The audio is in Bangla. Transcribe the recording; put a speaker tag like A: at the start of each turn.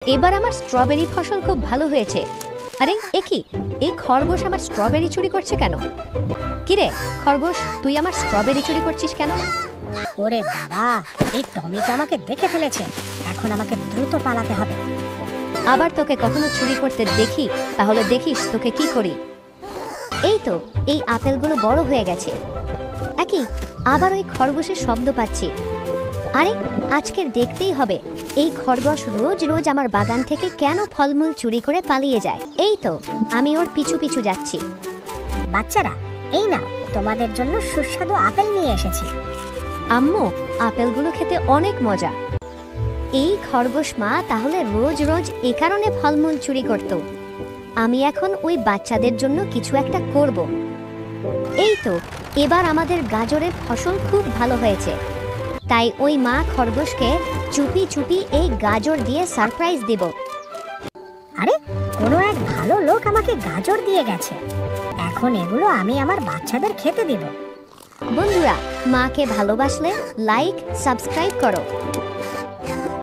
A: এবার আমার স্ট্রবেরি ফসল খুব ভালো হয়েছে। আরে এ কি, এই খরগোশ আমার স্ট্রবেরি চুরি করছে কেন? কিরে খরগোশ, তুই আমার স্ট্রবেরি চুরি করছিস কেন?
B: ওরে বাবা, এই টমি তো আমাকে দেখে ফেলেছে। এখন আমাকে দ্রুত পালাতে হবে।
A: আবার তোকে কখনো চুরি করতে দেখি তাহলে দেখিস তোকে কি করি। এই তো, এই আপেলগুলো বড় হয়ে গেছে। একই, আবার ওই খরগোশের শব্দ পাচ্ছি। আরে আজকের দেখতেই হবে এই খরগোশ রোজ রোজ আমার বাগান থেকে কেন ফলমূল চুরি করে পালিয়ে যায়। এই তো, আমি ওর পিছু পিছু যাচ্ছি।
B: বাচ্চারা, এই না, তোমাদের জন্য সুস্বাদু আপেল নিয়ে এসেছি।
A: আম্মু, আপেলগুলো খেতে অনেক মজা। এই খরগোশ মা তাহলে রোজ রোজ এ কারণে ফলমূল চুরি করত। আমি এখন ওই বাচ্চাদের জন্য কিছু একটা করব। এই তো, এবার আমাদের গাজরের ফসল খুব ভালো হয়েছে, তাই ওই মা খরগোশকে চুপি চুপি এই গাজর দিয়ে সারপ্রাইজ দেব।
B: আরে, কোনো এক ভালো লোক আমাকে গাজর দিয়ে গেছে। এখন এগুলো আমি আমার বাচ্চাদের খেতে দিব।
A: বন্ধুরা, মাকে ভালোবাসলে লাইক সাবস্ক্রাইব করো।